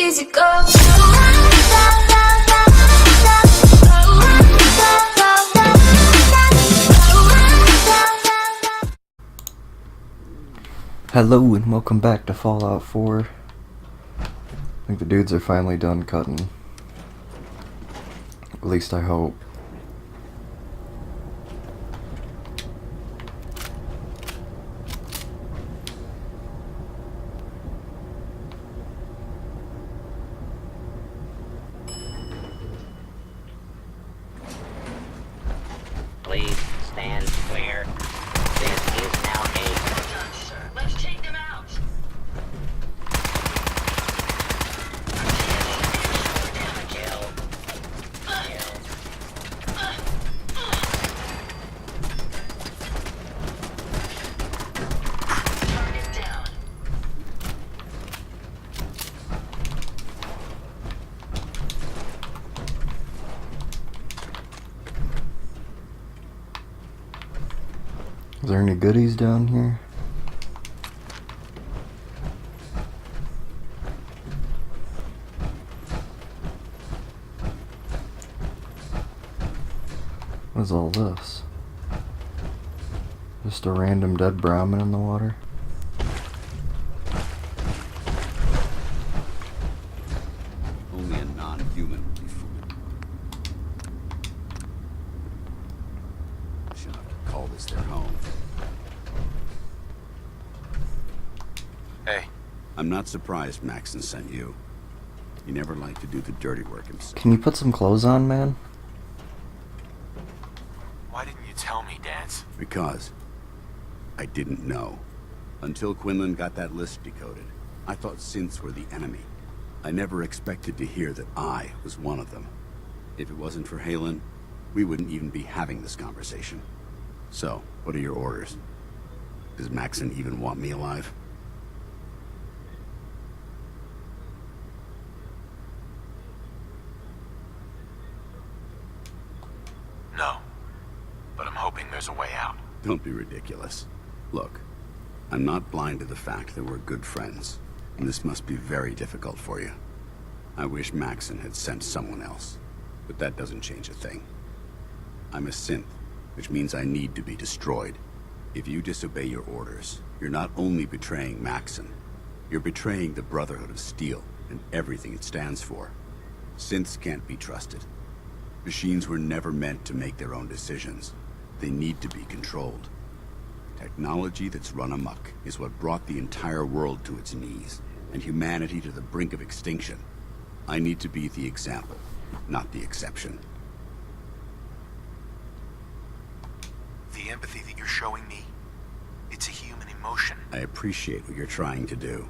easy go. Hello and welcome back to Fallout 4. I think the dudes are finally done cutting. At least I hope. Please stand clear. This is now a... Let's take them out. Kill. Target down. Is there any goodies down here? What is all this? Just a random dead Brahmin in the water? Only a non-human would be fooled. Shouldn't have to call this their home. Hey. I'm not surprised Maxon sent you. He never liked to do the dirty work himself. Can you put some clothes on, man? Why didn't you tell me, Dance? Because I didn't know. Until Quinlan got that list decoded, I thought synths were the enemy. I never expected to hear that I was one of them. If it wasn't for Halen, we wouldn't even be having this conversation. So, what are your orders? Does Maxon even want me alive? No. But I'm hoping there's a way out. Don't be ridiculous. Look, I'm not blind to the fact that we're good friends, and this must be very difficult for you. I wish Maxon had sent someone else, but that doesn't change a thing. I'm a synth, which means I need to be destroyed. If you disobey your orders, you're not only betraying Maxon, you're betraying the Brotherhood of Steel and everything it stands for. Synths can't be trusted. Machines were never meant to make their own decisions. They need to be controlled. Technology that's run amok is what brought the entire world to its knees, and humanity to the brink of extinction. I need to be the example, not the exception. The empathy that you're showing me, it's a human emotion. I appreciate what you're trying to do,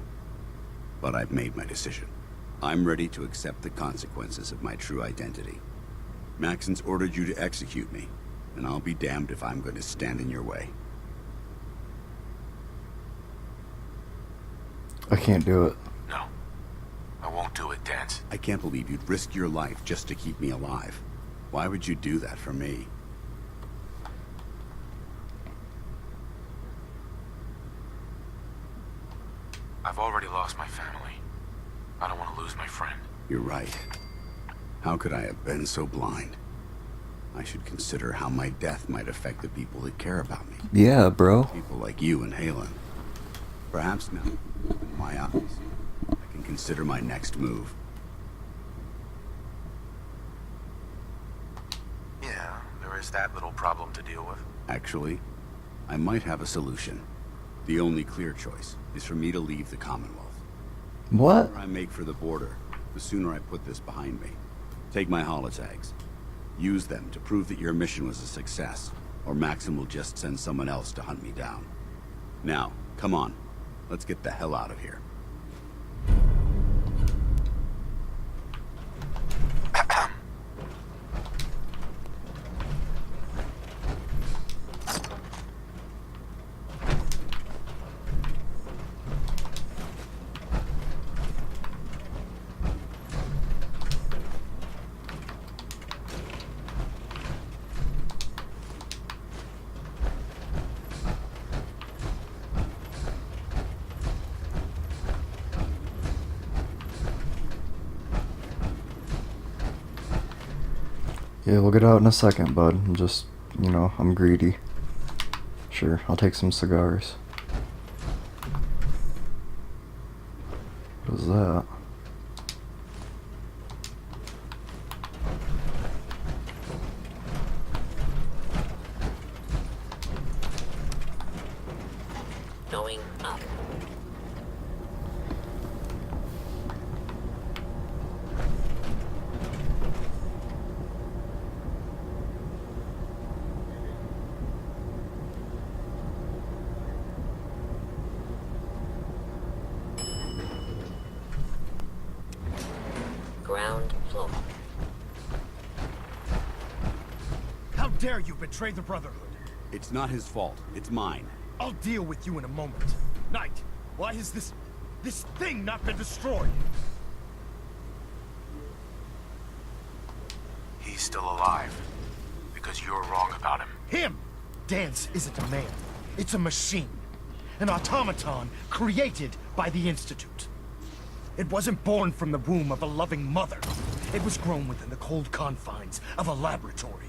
but I've made my decision. I'm ready to accept the consequences of my true identity. Maxon's ordered you to execute me, and I'll be damned if I'm going to stand in your way. I can't do it. No. I won't do it, Dance. I can't believe you'd risk your life just to keep me alive. Why would you do that for me? I've already lost my family. I don't want to lose my friend. You're right. How could I have been so blind? I should consider how my death might affect the people that care about me. Yeah, bro. People like you and Halen. Perhaps now, in my eyes, I can consider my next move. Yeah, there is that little problem to deal with. Actually, I might have a solution. The only clear choice is for me to leave the Commonwealth. What? The sooner I make for the border, the sooner I put this behind me. Take my holotags. Use them to prove that your mission was a success, or Maxon will just send someone else to hunt me down. Now, come on. Let's get the hell out of here. Yeah, we'll get out in a second, bud. I'm just, I'm greedy. Sure, I'll take some cigars. What is that? Going up. Ground floor. How dare you betray the Brotherhood? It's not his fault. It's mine. I'll deal with you in a moment. Knight, why has this thing not been destroyed? He's still alive. Because you're wrong about him. Him! Dance isn't a man. It's a machine. An automaton created by the Institute. It wasn't born from the womb of a loving mother. It was grown within the cold confines of a laboratory.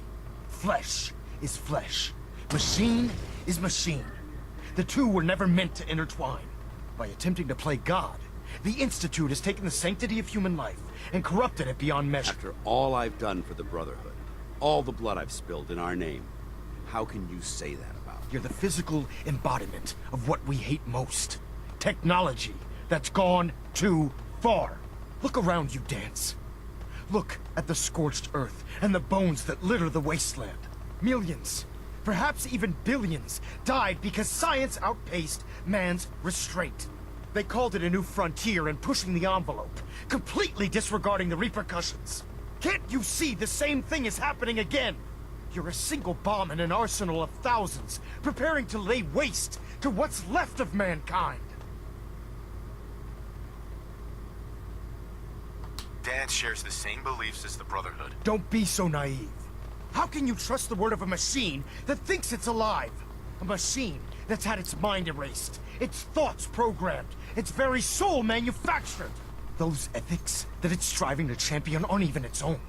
Flesh is flesh. Machine is machine. The two were never meant to intertwine. By attempting to play God, the Institute has taken the sanctity of human life and corrupted it beyond measure. After all I've done for the Brotherhood, all the blood I've spilled in our name, how can you say that about me? You're the physical embodiment of what we hate most. Technology that's gone too far. Look around you, Dance. Look at the scorched earth and the bones that litter the wasteland. Millions, perhaps even billions, died because science outpaced man's restraint. They called it a new frontier and pushing the envelope, completely disregarding the repercussions. Can't you see the same thing is happening again? You're a single bomb in an arsenal of thousands, preparing to lay waste to what's left of mankind. Dance shares the same beliefs as the Brotherhood. Don't be so naive. How can you trust the word of a machine that thinks it's alive? A machine that's had its mind erased, its thoughts programmed, its very soul manufactured. Those ethics that it's striving to champion aren't even its own.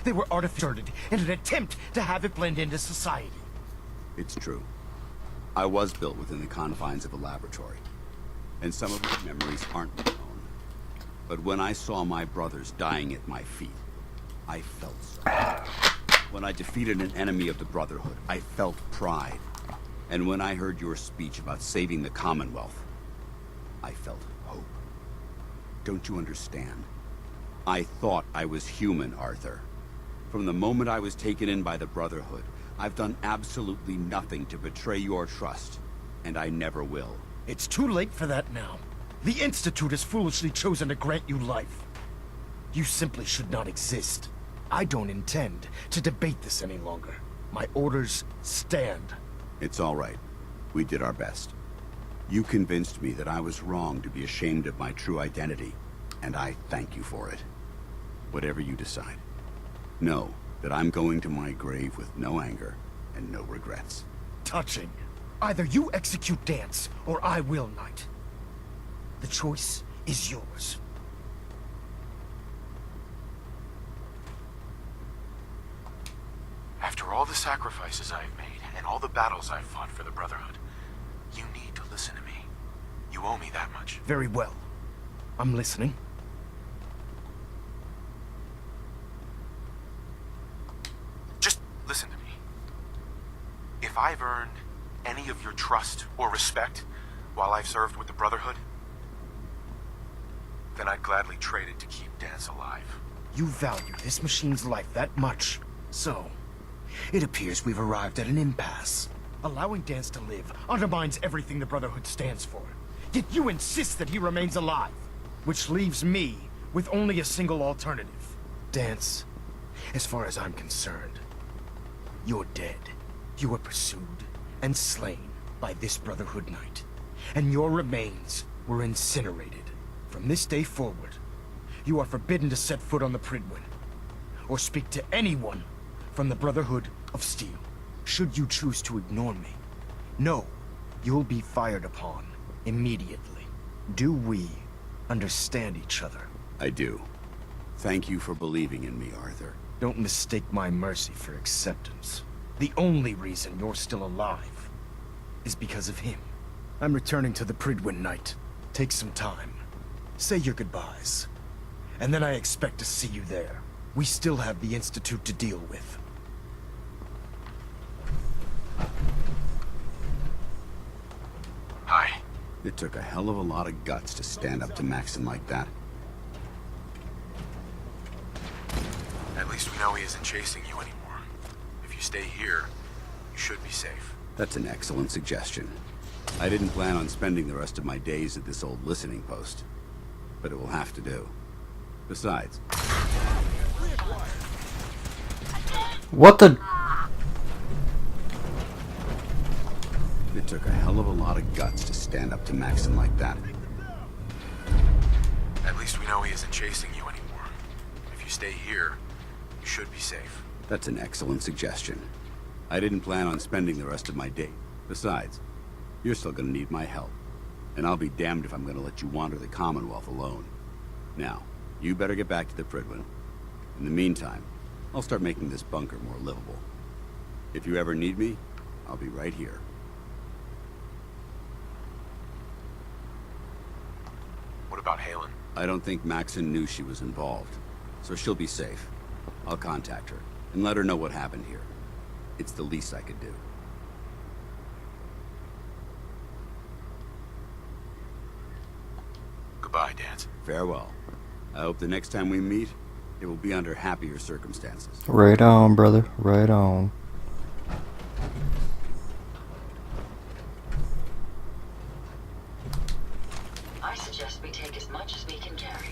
They were artificially in an attempt to have it blend into society. It's true. I was built within the confines of a laboratory, and some of my memories aren't my own. But when I saw my brothers dying at my feet, I felt sorry. When I defeated an enemy of the Brotherhood, I felt pride. And when I heard your speech about saving the Commonwealth, I felt hope. Don't you understand? I thought I was human, Arthur. From the moment I was taken in by the Brotherhood, I've done absolutely nothing to betray your trust, and I never will. It's too late for that now. The Institute has foolishly chosen to grant you life. You simply should not exist. I don't intend to debate this any longer. My orders stand. It's all right. We did our best. You convinced me that I was wrong to be ashamed of my true identity, and I thank you for it. Whatever you decide. Know that I'm going to my grave with no anger and no regrets. Touching. Either you execute Dance, or I will, Knight. The choice is yours. After all the sacrifices I've made, and all the battles I've fought for the Brotherhood, you need to listen to me. You owe me that much. Very well. I'm listening. Just listen to me. If I've earned any of your trust or respect while I've served with the Brotherhood, then I'd gladly trade it to keep Dance alive. You value this machine's life that much. So, it appears we've arrived at an impasse. Allowing Dance to live undermines everything the Brotherhood stands for. Yet you insist that he remains alive. Which leaves me with only a single alternative. Dance, as far as I'm concerned, you're dead. You were pursued and slain by this Brotherhood Knight. And your remains were incinerated. From this day forward, you are forbidden to set foot on the Pridwin, or speak to anyone from the Brotherhood of Steel. Should you choose to ignore me, know you'll be fired upon immediately. Do we understand each other? I do. Thank you for believing in me, Arthur. Don't mistake my mercy for acceptance. The only reason you're still alive is because of him. I'm returning to the Pridwin Night. Take some time. Say your goodbyes. And then I expect to see you there. We still have the Institute to deal with. Hi. It took a hell of a lot of guts to stand up to Maxon like that. At least we know he isn't chasing you anymore. If you stay here, you should be safe. That's an excellent suggestion. I didn't plan on spending the rest of my days at this old listening post, but it will have to do. Besides, What the? it took a hell of a lot of guts to stand up to Maxon like that. At least we know he isn't chasing you anymore. If you stay here, you should be safe. That's an excellent suggestion. I didn't plan on spending the rest of my day. Besides, you're still gonna need my help. And I'll be damned if I'm gonna let you wander the Commonwealth alone. Now, you better get back to the Pridwin. In the meantime, I'll start making this bunker more livable. If you ever need me, I'll be right here. What about Halen? I don't think Maxon knew she was involved, so she'll be safe. I'll contact her and let her know what happened here. It's the least I could do. Goodbye, Dance. Farewell. I hope the next time we meet, it will be under happier circumstances. Right on, brother. Right on. I suggest we take as much as we can carry.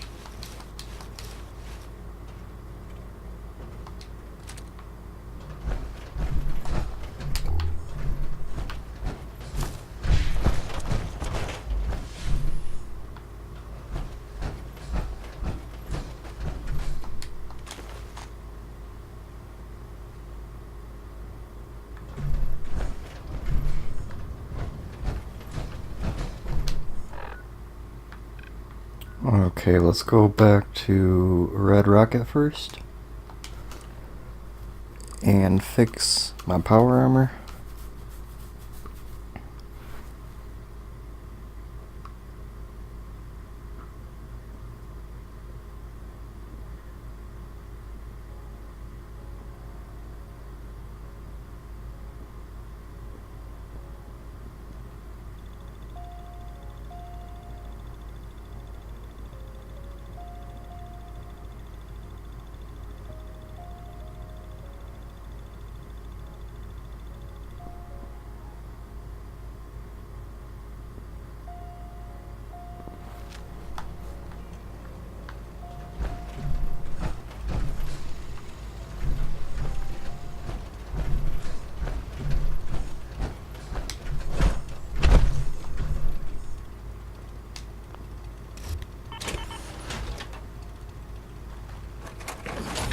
Okay, let's go back to Red Rocket first and fix my power armor.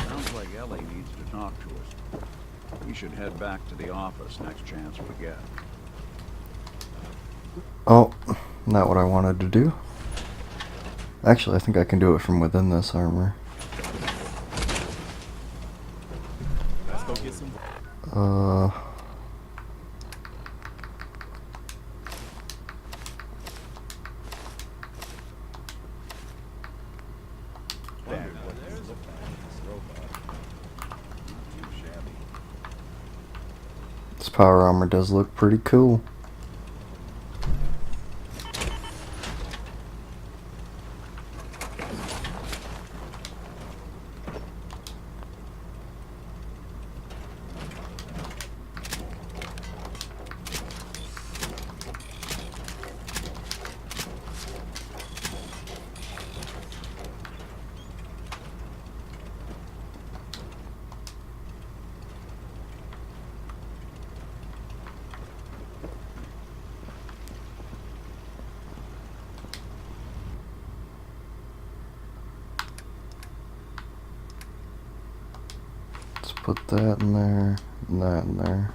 Sounds like Ellie needs to talk to us. We should head back to the office next chance we get. Oh, not what I wanted to do. Actually, I think I can do it from within this armor. Let's go get some. This power armor does look pretty cool. Let's put that in there, and that in there.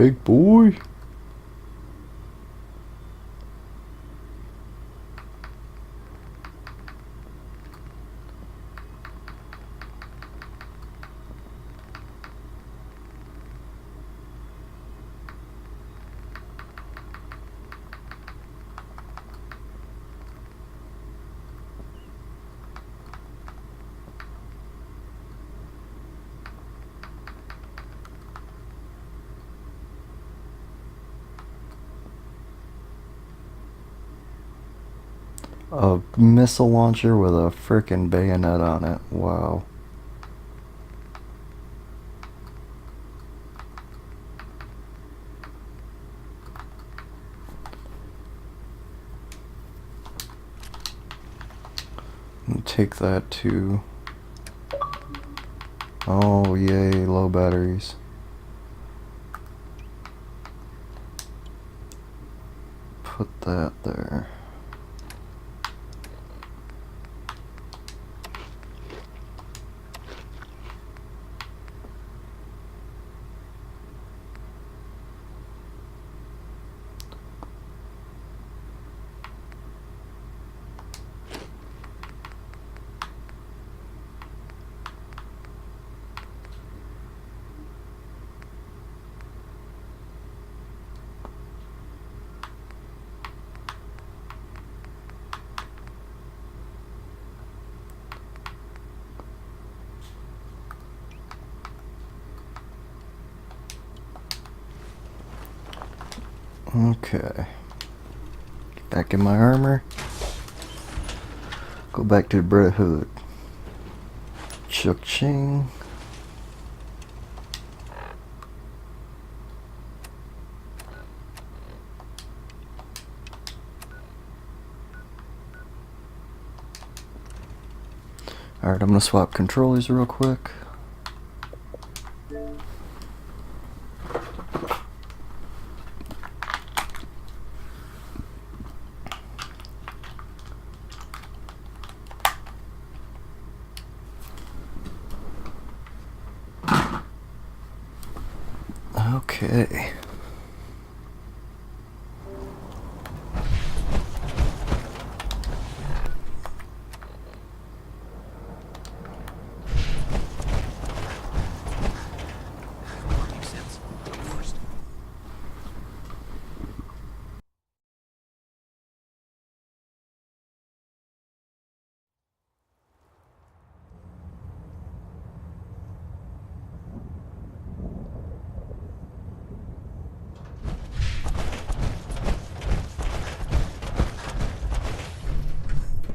big boy. A missile launcher with a frickin' bayonet on it. Wow. And take that too. Oh, yay, low batteries. Put that there. Okay. Get back in my armor. Go back to the Brotherhood. Chuk-ching. Alright, I'm gonna swap controllers real quick. Okay.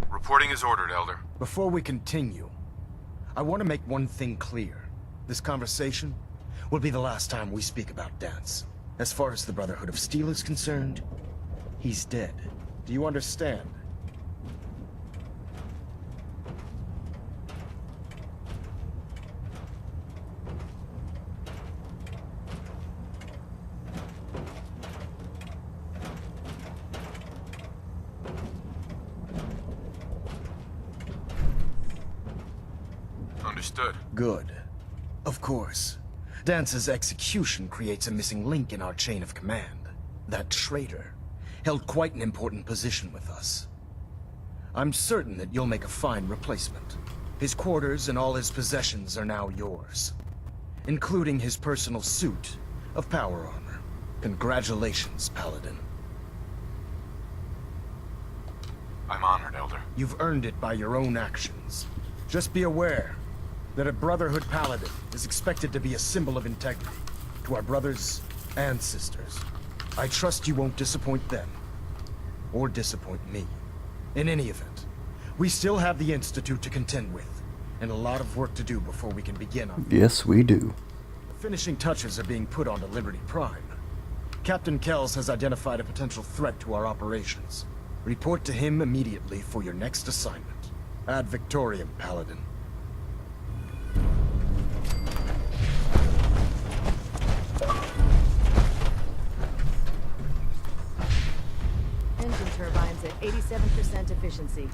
Reporting is ordered, Elder. Before we continue, I want to make one thing clear. This conversation will be the last time we speak about Dance. As far as the Brotherhood of Steel is concerned, he's dead. Do you understand? Understood. Good. Of course. Dance's execution creates a missing link in our chain of command. That traitor held quite an important position with us. I'm certain that you'll make a fine replacement. His quarters and all his possessions are now yours, including his personal suit of power armor. Congratulations, Paladin. I'm honored, Elder. You've earned it by your own actions. Just be aware that a Brotherhood Paladin is expected to be a symbol of integrity to our brothers and sisters. I trust you won't disappoint them, or disappoint me. In any event, we still have the Institute to contend with, and a lot of work to do before we can begin on. Yes, we do. The finishing touches are being put onto Liberty Prime. Captain Kells has identified a potential threat to our operations. Report to him immediately for your next assignment. Ad Victoriam, Paladin. Engine turbines at 87% efficiency.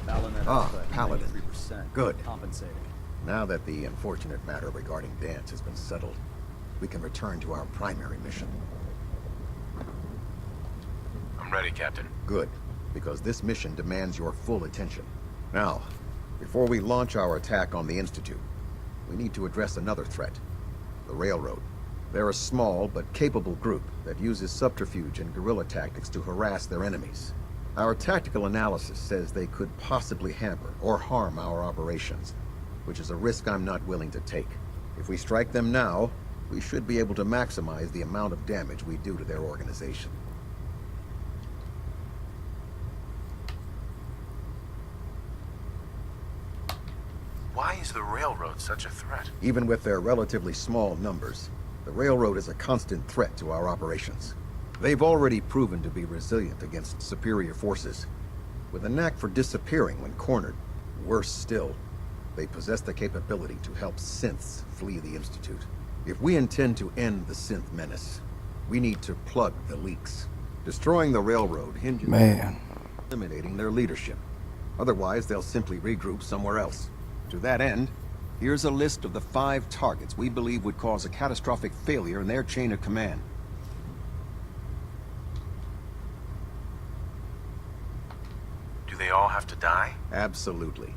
Balinette Ah, upside Paladin. 93%. Good. Compensating. Now that the unfortunate matter regarding Dance has been settled, we can return to our primary mission. I'm ready, Captain. Good, because this mission demands your full attention. Now, before we launch our attack on the Institute, we need to address another threat. The Railroad. They're a small but capable group that uses subterfuge and guerrilla tactics to harass their enemies. Our tactical analysis says they could possibly hamper or harm our operations, which is a risk I'm not willing to take. If we strike them now, we should be able to maximize the amount of damage we do to their organization. Why is the Railroad such a threat? Even with their relatively small numbers, the Railroad is a constant threat to our operations. They've already proven to be resilient against superior forces, with a knack for disappearing when cornered. Worse still, they possess the capability to help synths flee the Institute. If we intend to end the synth menace, we need to plug the leaks. Destroying the Railroad hinges on eliminating their leadership. Otherwise, they'll simply regroup somewhere else. To that end, here's a list of the 5 targets we believe would cause a catastrophic failure in their chain of command. Do they all have to die? Absolutely.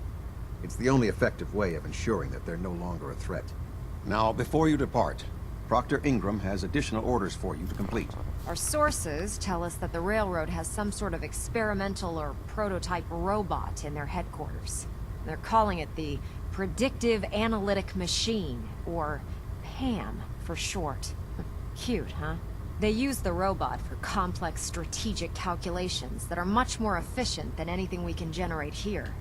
It's the only effective way of ensuring that they're no longer a threat. Now, before you depart, Proctor Ingram has additional orders for you to complete. Our sources tell us that the Railroad has some sort of experimental or prototype robot in their headquarters. They're calling it the Predictive Analytic Machine, or PAM for short. Cute, huh? They use the robot for complex strategic calculations that are much more efficient than anything we can generate here.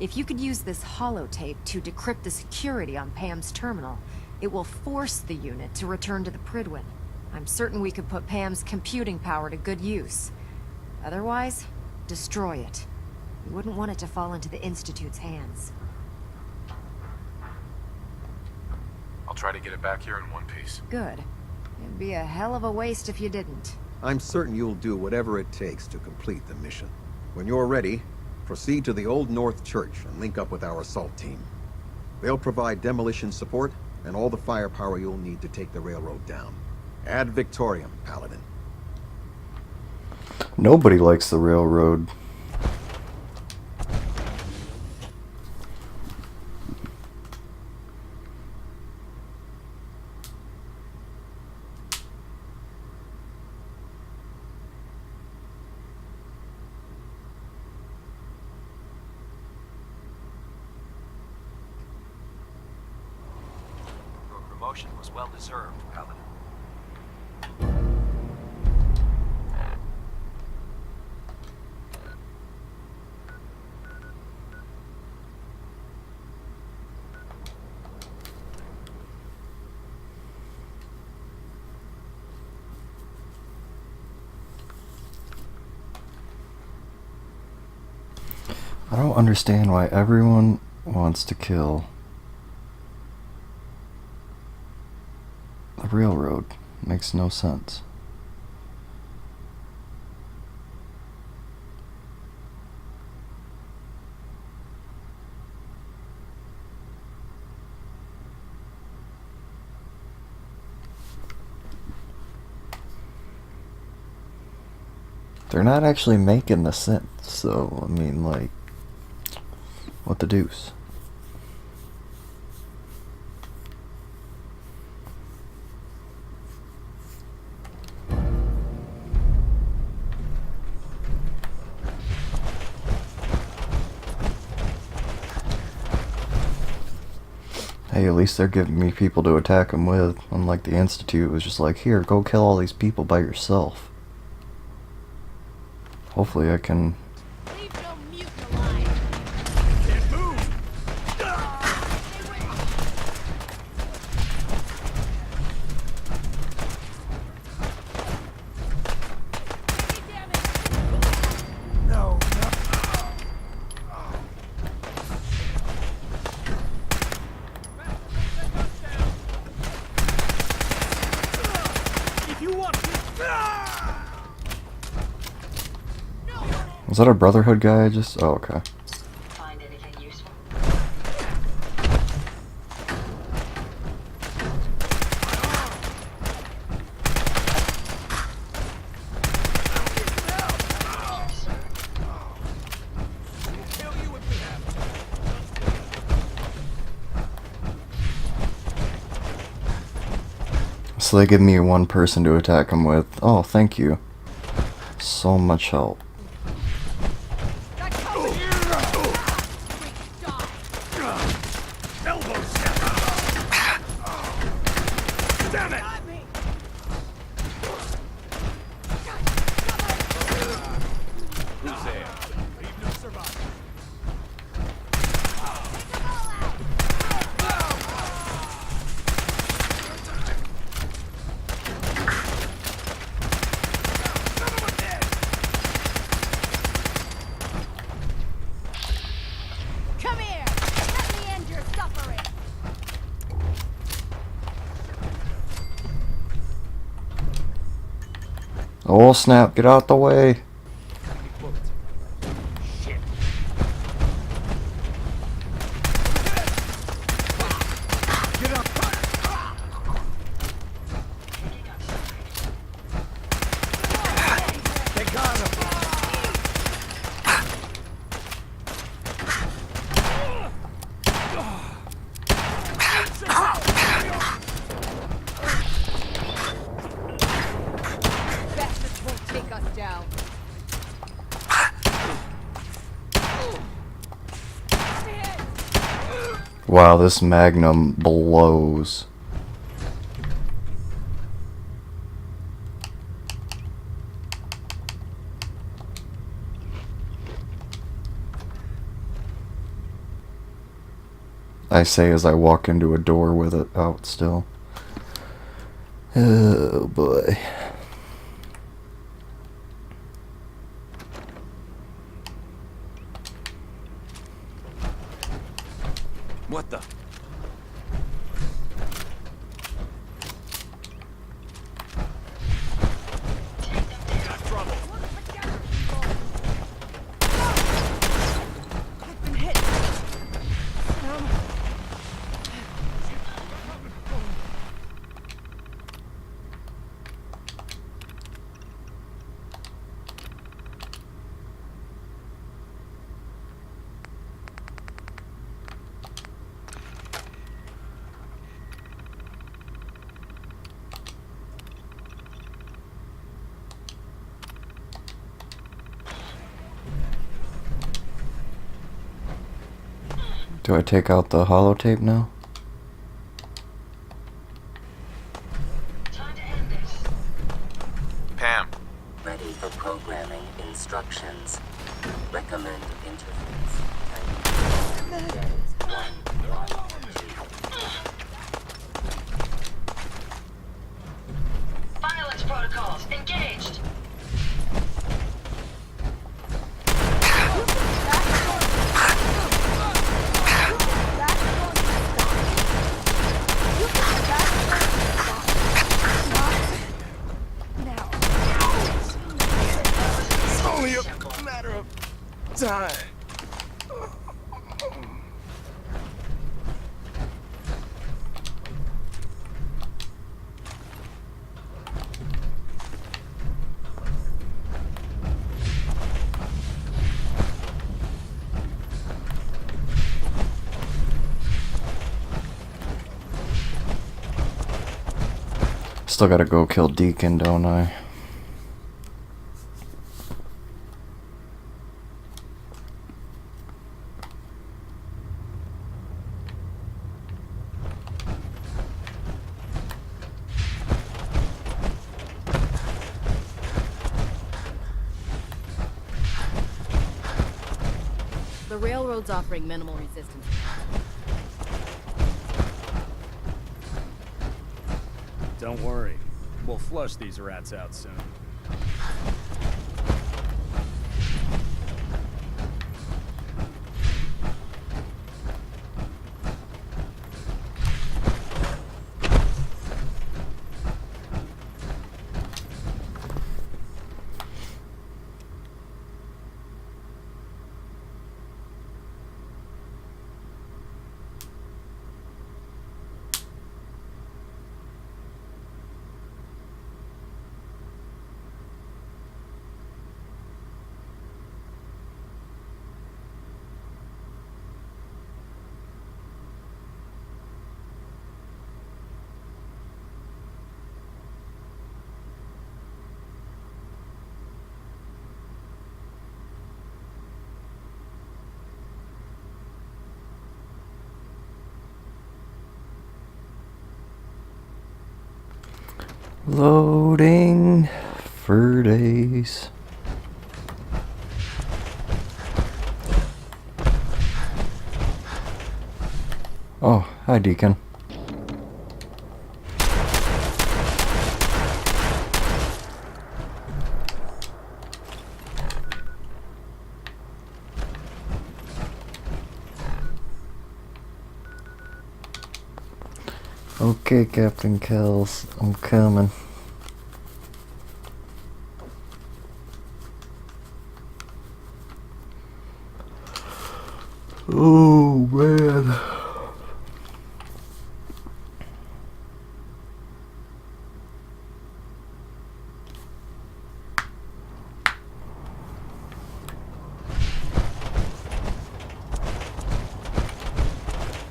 If you could use this holotape to decrypt the security on Pam's terminal, it will force the unit to return to the Pridwin. I'm certain we could put Pam's computing power to good use. Otherwise, destroy it. We wouldn't want it to fall into the Institute's hands. I'll try to get it back here in one piece. Good. It'd be a hell of a waste if you didn't. I'm certain you'll do whatever it takes to complete the mission. When you're ready, proceed to the Old North Church and link up with our assault team. They'll provide demolition support and all the firepower you'll need to take the Railroad down. Ad Victoriam, Paladin. Nobody likes the Railroad. Promotion was well deserved, Paladin. I don't understand why everyone wants to kill the Railroad. Makes no sense. They're not actually making the sense, so I mean, like, what the deuce? Hey, at least they're giving me people to attack them with, unlike the Institute was just like, here, go kill all these people by yourself. Hopefully I can... Was that a Brotherhood guy? Oh, okay. Find anything useful? So they give me one person to attack them with. Oh, thank you. So much help. Come here! Let me end your suffering! Oh snap, get out the way. Bastards won't take us down. Wow, this Magnum blows. I say as I walk into a door with it out still. Oh boy. What the? I've been hit. Do I take out the holotape now? Time to end this. Pam, Ready for programming instructions. Recommend interface. Type Violence protocols engaged. It's only a matter of time. Still gotta go kill Deacon, don't I? The railroad's offering minimal resistance. Don't worry. We'll flush these rats out soon. Loading for days. Oh, hi Deacon. Okay, Captain Kells, I'm coming. Oh man.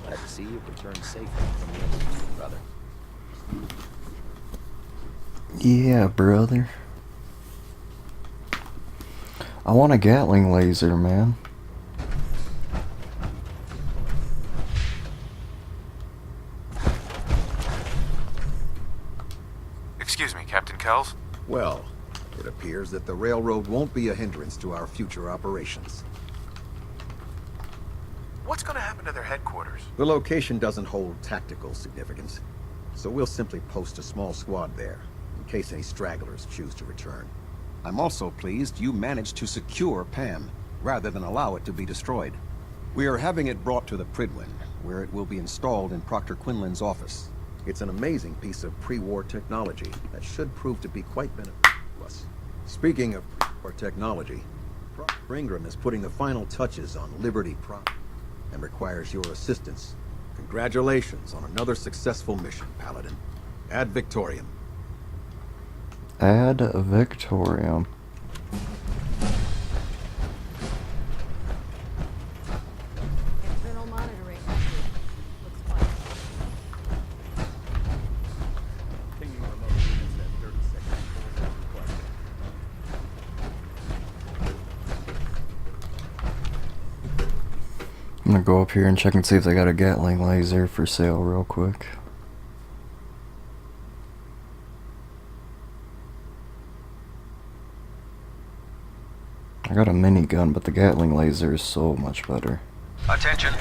Glad to see you returned safely from the Institute, brother. Yeah, brother. I want a Gatling laser, man. Excuse me, Captain Kells. Well, it appears that the railroad won't be a hindrance to our future operations. What's gonna happen to their headquarters? The location doesn't hold tactical significance, so we'll simply post a small squad there, in case any stragglers choose to return. I'm also pleased you managed to secure Pam, rather than allow it to be destroyed. We are having it brought to the Pridwin, where it will be installed in Proctor Quinlan's office. It's an amazing piece of pre-war technology that should prove to be quite beneficial to us. Speaking of pre-war technology, Proctor Ingram is putting the final touches on Liberty Prime and requires your assistance. Congratulations on another successful mission, Paladin. Ad Victoriam. Ad Victoriam. Internal monitoring active. Looks fine. Pinging remote units at 30 seconds. Request. I'm gonna go up here and check and see if they got a Gatling laser for sale real quick. I got a minigun, but the Gatling laser is so much better. Attention.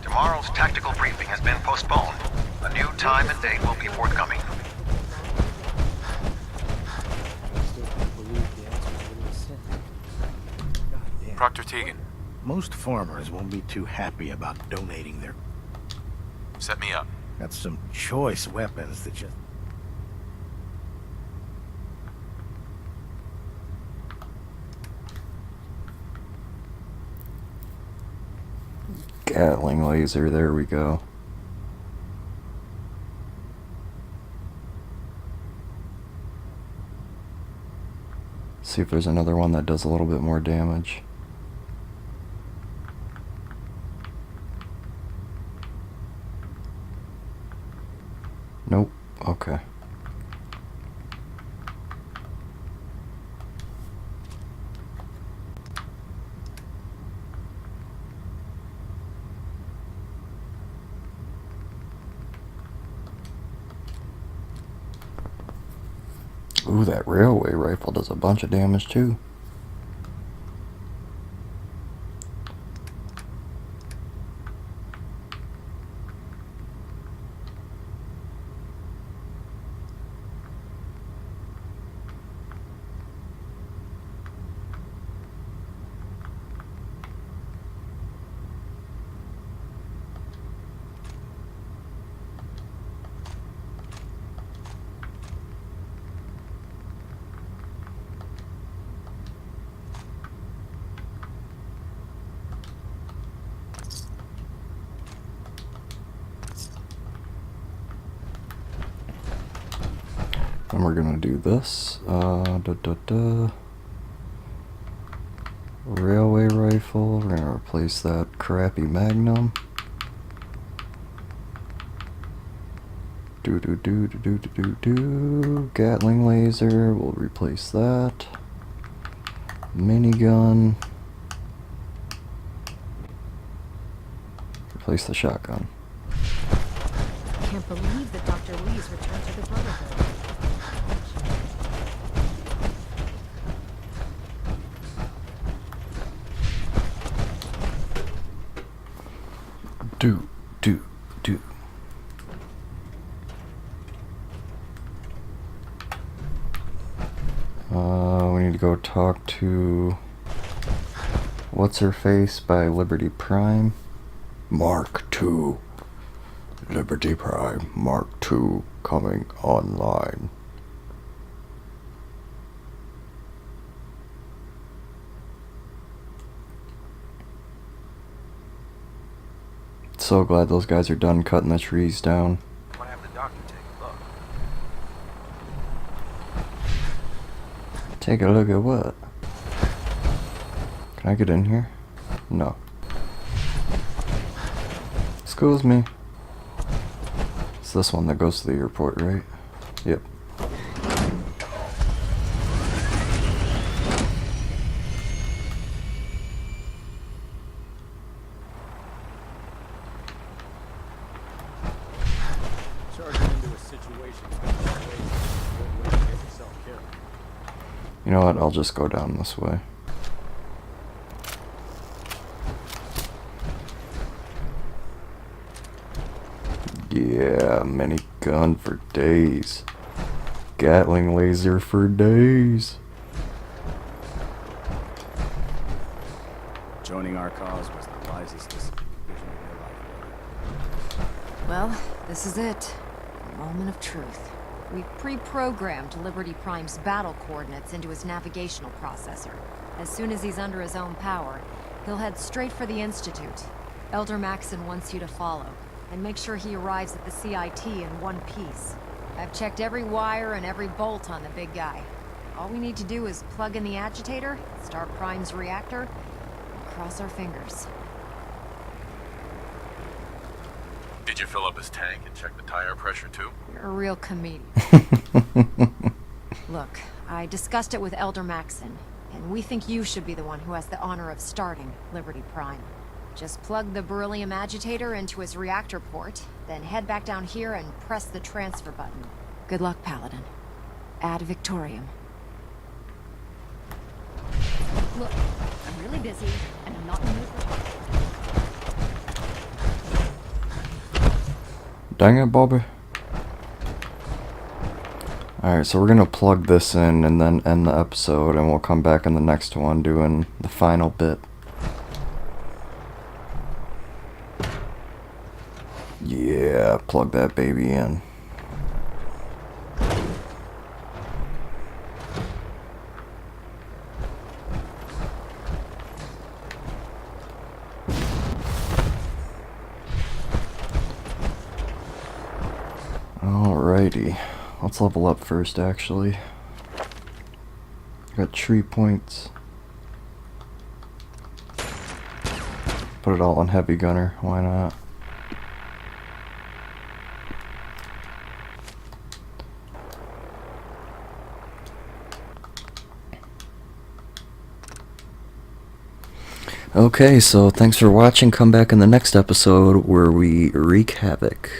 Tomorrow's tactical briefing has been postponed. A new time and date will be forthcoming. Proctor Teagan, Most farmers won't be too happy about donating their... set me up. Got some choice weapons that just... Gatling laser, there we go. See if there's another one that does a little bit more damage. Nope. Okay. Ooh, that railway rifle does a bunch of damage too. And we're gonna do this. Railway rifle. We're gonna replace that crappy Magnum. Gatling laser. We'll replace that. Minigun. Replace the shotgun. Can't believe that Dr. Lee's returned to the Brotherhood. go talk to What's Her Face by Liberty Prime. Mark II. Liberty Prime Mark II coming online. So glad those guys are done cutting the trees down. I want to have the doctor take a look. Take a look at what? Can I get in here? No. Excuse me. It's this one that goes to the airport, right? Yep. Charging into a situation is gonna be a good way to get yourself killed. You know what? I'll just go down this way. Yeah, minigun for days. Gatling laser for days. Joining our cause was the wisest decision of your life. Well, this is it. The moment of truth. We've pre-programmed Liberty Prime's battle coordinates into his navigational processor. As soon as he's under his own power, he'll head straight for the Institute. Elder Maxon wants you to follow, and make sure he arrives at the CIT in one piece. I've checked every wire and every bolt on the big guy. All we need to do is plug in the agitator, start Prime's reactor, and cross our fingers. Did you fill up his tank and check the tire pressure too? You're a real comedian. Look, I discussed it with Elder Maxon, and we think you should be the one who has the honor of starting Liberty Prime. Just plug the beryllium agitator into his reactor port, then head back down here and press the transfer button. Good luck, Paladin. Ad Victoriam. Look, I'm really busy, and I'm not in the mood for talking. Dang it, Bobby. Alright, so we're gonna plug this in and then end the episode, and we'll come back in the next one doing the final bit. Yeah, plug that baby in. Alrighty, let's level up first actually. Got 3 points. Put it all on heavy gunner, why not? Okay, so thanks for watching. Come back in the next episode where we wreak havoc.